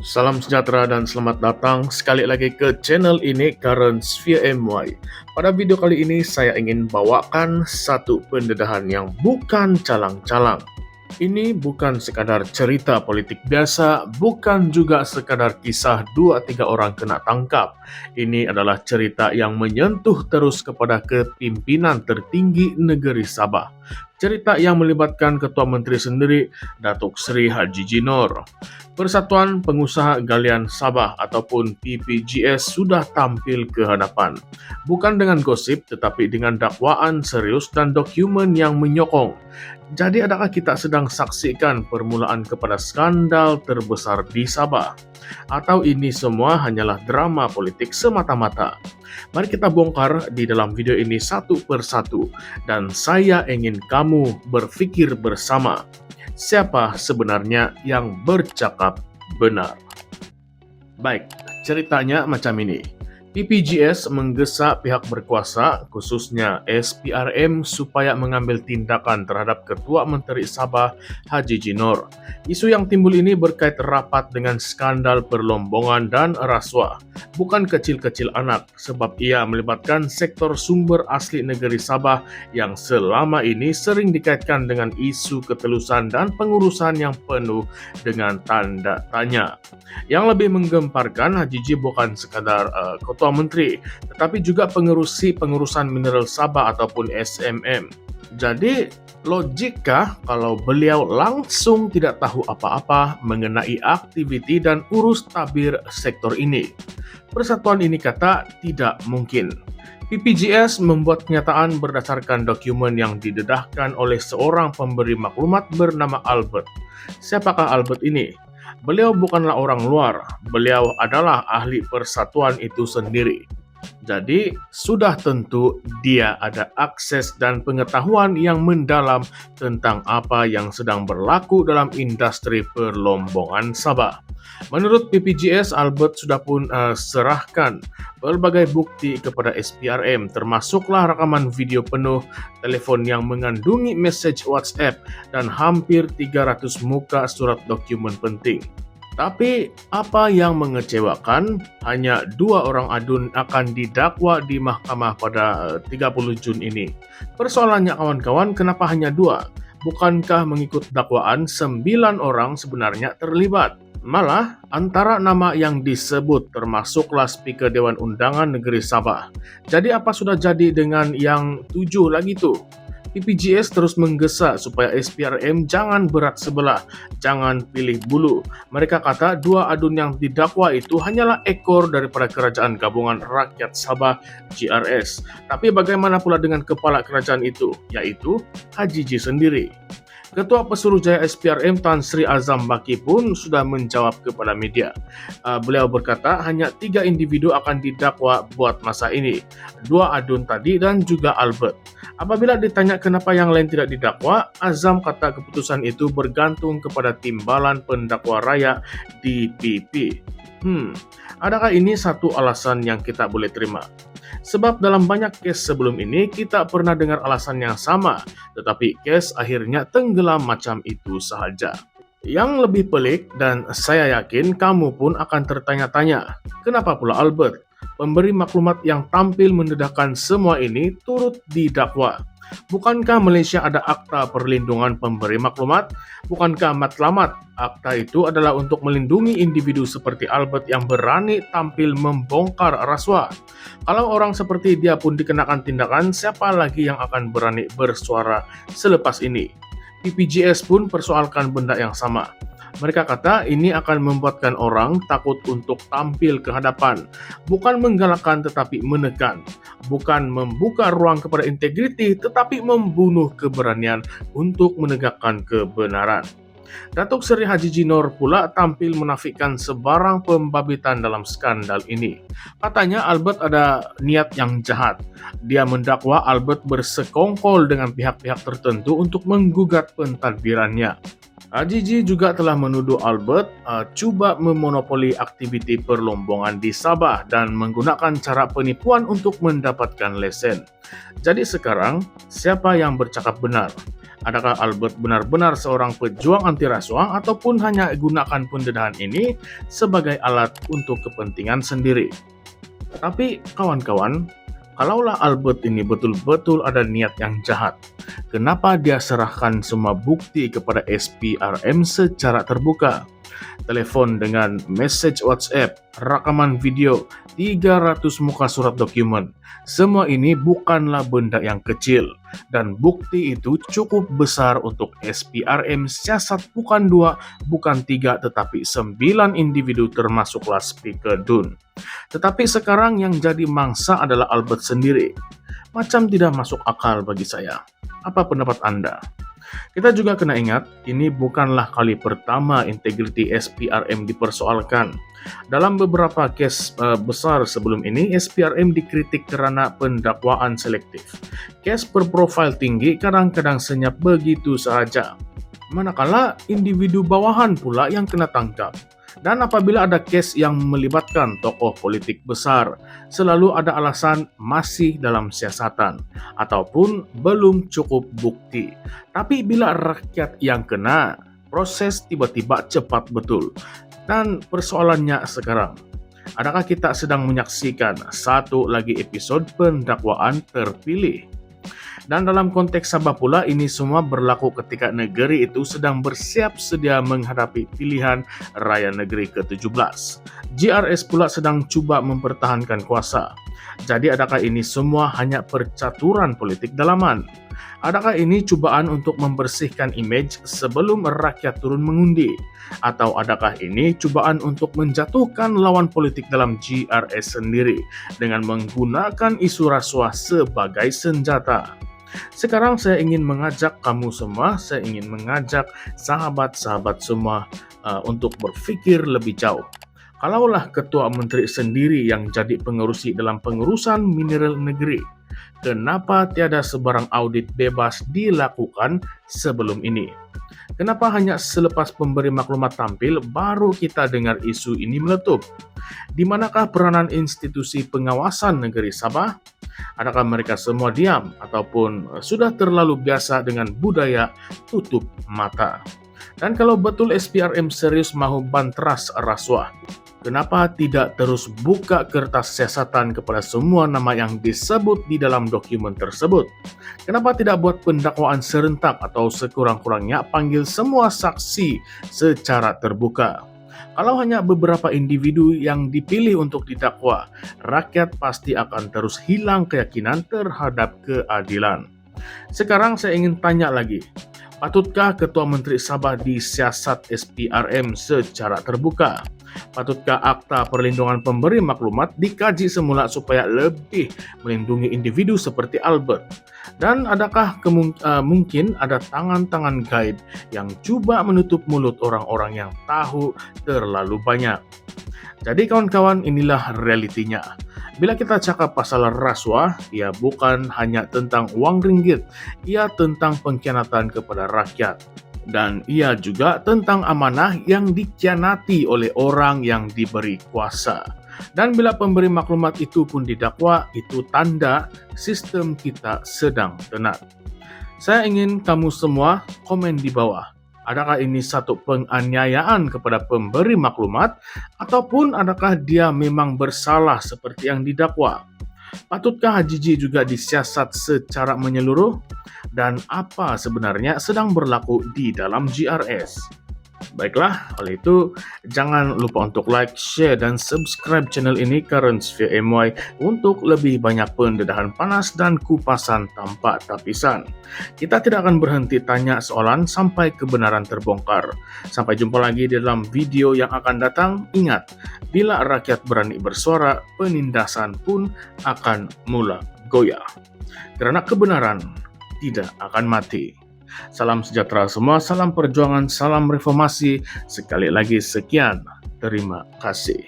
Salam sejahtera dan selamat datang sekali lagi ke channel ini Currents via MY. Pada video kali ini saya ingin bawakan satu pendedahan yang bukan calang-calang. Ini bukan sekadar cerita politik biasa, bukan juga sekadar kisah 2-3 orang kena tangkap. Ini adalah cerita yang menyentuh terus kepada kepimpinan tertinggi negeri Sabah. Cerita yang melibatkan Ketua Menteri sendiri, Datuk Seri Haji Jinor. Persatuan Pengusaha Galian Sabah ataupun PPGS sudah tampil ke hadapan. Bukan dengan gosip, tetapi dengan dakwaan serius dan dokumen yang menyokong. Jadi adakah kita sedang saksikan permulaan kepada skandal terbesar di Sabah? Atau ini semua hanyalah drama politik semata-mata? Mari kita bongkar di dalam video ini satu persatu. Dan saya ingin kamu berpikir bersama. Siapa sebenarnya yang bercakap benar? Baik, ceritanya macam ini. PPGS menggesa pihak berkuasa, khususnya SPRM, supaya mengambil tindakan terhadap Ketua Menteri Sabah, Haji Jinor. Isu yang timbul ini berkait rapat dengan skandal perlombongan dan rasuah. Bukan kecil-kecil anak, sebab ia melibatkan sektor sumber asli negeri Sabah yang selama ini sering dikaitkan dengan isu ketelusan dan pengurusan yang penuh dengan tanda tanya. Yang lebih menggemparkan, Haji Ji bukan sekadar Ketua Menteri, tetapi juga pengurusan mineral Sabah ataupun SMM. Jadi, logikkah kalau beliau langsung tidak tahu apa-apa mengenai aktiviti dan urus tabir sektor ini? Persatuan ini kata tidak mungkin. PPGS membuat kenyataan berdasarkan dokumen yang didedahkan oleh seorang pemberi maklumat bernama Albert. Siapakah Albert ini? Beliau bukanlah orang luar, beliau adalah ahli persatuan itu sendiri. Jadi, sudah tentu dia ada akses dan pengetahuan yang mendalam tentang apa yang sedang berlaku dalam industri perlombongan Sabah. Menurut PPGS, Albert sudah pun serahkan berbagai bukti kepada SPRM, termasuklah rekaman video penuh, telepon yang mengandungi message WhatsApp, dan hampir 300 muka surat dokumen penting. Tapi apa yang mengecewakan, hanya 2 orang adun akan didakwa di mahkamah pada 30 Jun ini. Persoalannya kawan-kawan, kenapa hanya 2? Bukankah mengikut dakwaan 9 orang sebenarnya terlibat? Malah, antara nama yang disebut termasuklah Speaker Dewan Undangan Negeri Sabah. Jadi apa sudah jadi dengan yang 7 lagi tuh? PPGS terus menggesa supaya SPRM jangan berat sebelah, jangan pilih bulu. Mereka kata 2 adun yang didakwa itu hanyalah ekor daripada Kerajaan Gabungan Rakyat Sabah GRS. Tapi bagaimana pula dengan kepala kerajaan itu, yaitu Haji Ji sendiri? Ketua Pesuruhjaya SPRM Tan Sri Azam Baki pun sudah menjawab kepada media. Beliau berkata hanya 3 individu akan didakwa buat masa ini, 2 adun tadi dan juga Albert. Apabila ditanya kenapa yang lain tidak didakwa, Azam kata keputusan itu bergantung kepada timbalan pendakwa raya DPP. Adakah ini satu alasan yang kita boleh terima? Sebab dalam banyak kes sebelum ini kita pernah dengar alasan yang sama, tetapi kes akhirnya tenggelam macam itu sahaja. Yang lebih pelik, dan saya yakin kamu pun akan tertanya-tanya, kenapa pula Albert, pemberi maklumat yang tampil mendedahkan semua ini, turut didakwa? Bukankah Malaysia ada akta perlindungan pemberi maklumat? Bukankah matlamat akta itu adalah untuk melindungi individu seperti Albert yang berani tampil membongkar rasuah? Kalau orang seperti dia pun dikenakan tindakan, siapa lagi yang akan berani bersuara selepas ini? PPGS pun persoalkan benda yang sama. Mereka kata ini akan membuatkan orang takut untuk tampil ke hadapan. Bukan menggalakkan tetapi menekan. Bukan membuka ruang kepada integriti tetapi membunuh keberanian untuk menegakkan kebenaran. Datuk Seri Haji Jinor pula tampil menafikan sebarang pembabitan dalam skandal ini. Katanya Albert ada niat yang jahat. Dia mendakwa Albert bersekongkol dengan pihak-pihak tertentu untuk menggugat pentadbirannya. Haji Ji juga telah menuduh Albert cuba memonopoli aktiviti perlombongan di Sabah dan menggunakan cara penipuan untuk mendapatkan lesen. Jadi sekarang, siapa yang bercakap benar? Adakah Albert benar-benar seorang pejuang anti rasuah ataupun hanya gunakan pendedahan ini sebagai alat untuk kepentingan sendiri. Tapi kawan-kawan, kalaulah Albert ini betul-betul ada niat yang jahat, kenapa dia serahkan semua bukti kepada SPRM secara terbuka? Telepon dengan message WhatsApp, rekaman video, 300 muka surat dokumen. Semua ini bukanlah benda yang kecil, dan bukti itu cukup besar untuk SPRM siasat bukan 2, bukan 3, tetapi 9 individu termasuklah Speaker Dun. Tetapi sekarang yang jadi mangsa adalah Albert sendiri. Macam tidak masuk akal bagi saya. Apa pendapat Anda? Kita juga kena ingat, ini bukanlah kali pertama integriti SPRM dipersoalkan. Dalam beberapa kes besar sebelum ini, SPRM dikritik karena pendakwaan selektif. Kes berprofil tinggi kadang-kadang senyap begitu saja, manakala individu bawahan pula yang kena tangkap. Dan apabila ada kes yang melibatkan tokoh politik besar, selalu ada alasan masih dalam siasatan ataupun belum cukup bukti. Tapi bila rakyat yang kena, proses tiba-tiba cepat betul. Dan persoalannya sekarang, adakah kita sedang menyaksikan satu lagi episode pendakwaan terpilih? Dan dalam konteks Sabah pula, ini semua berlaku ketika negeri itu sedang bersiap sedia menghadapi pilihan raya negeri ke-17. GRS pula sedang cuba mempertahankan kuasa. Jadi adakah ini semua hanya percaturan politik dalaman? Adakah ini cubaan untuk membersihkan image sebelum rakyat turun mengundi? Atau adakah ini cubaan untuk menjatuhkan lawan politik dalam GRS sendiri dengan menggunakan isu rasuah sebagai senjata? Sekarang saya ingin mengajak kamu semua, saya ingin mengajak sahabat-sahabat semua untuk berpikir lebih jauh. Kalaulah Ketua Menteri sendiri yang jadi pengerusi dalam pengurusan mineral negeri, kenapa tiada sebarang audit bebas dilakukan sebelum ini? Kenapa hanya selepas pemberi maklumat tampil baru kita dengar isu ini meletup? Di manakah peranan institusi pengawasan negeri Sabah? Adakah mereka semua diam ataupun sudah terlalu biasa dengan budaya tutup mata? Dan kalau betul SPRM serius mahu banteras rasuah, kenapa tidak terus buka kertas siasatan kepada semua nama yang disebut di dalam dokumen tersebut? Kenapa tidak buat pendakwaan serentak atau sekurang-kurangnya panggil semua saksi secara terbuka? Kalau hanya beberapa individu yang dipilih untuk didakwa, rakyat pasti akan terus hilang keyakinan terhadap keadilan. Sekarang saya ingin tanya lagi, patutkah Ketua Menteri Sabah disiasat SPRM secara terbuka? Patutkah akta perlindungan pemberi maklumat dikaji semula supaya lebih melindungi individu seperti Albert? Dan adakah mungkin ada tangan-tangan gaib yang coba menutup mulut orang-orang yang tahu terlalu banyak? Jadi kawan-kawan, inilah realitinya. Bila kita cakap pasal rasuah, ia bukan hanya tentang uang ringgit, ia tentang pengkhianatan kepada rakyat. Dan ia juga tentang amanah yang dikhianati oleh orang yang diberi kuasa. Dan bila pemberi maklumat itu pun didakwa, itu tanda sistem kita sedang tenat. Saya ingin kamu semua komen di bawah. Adakah ini satu penganiayaan kepada pemberi maklumat ataupun adakah dia memang bersalah seperti yang didakwa? Patutkah Haji G juga disiasat secara menyeluruh? Dan apa sebenarnya sedang berlaku di dalam GRS? Baiklah, oleh itu jangan lupa untuk like, share, dan subscribe channel ini Currents via MY untuk lebih banyak pendedahan panas dan kupasan tanpa tapisan. Kita tidak akan berhenti tanya soalan sampai kebenaran terbongkar. Sampai jumpa lagi di dalam video yang akan datang. Ingat, bila rakyat berani bersuara, penindasan pun akan mula goyah. Karena kebenaran tidak akan mati. Salam sejahtera semua, salam perjuangan, salam reformasi. Sekali lagi sekian, terima kasih.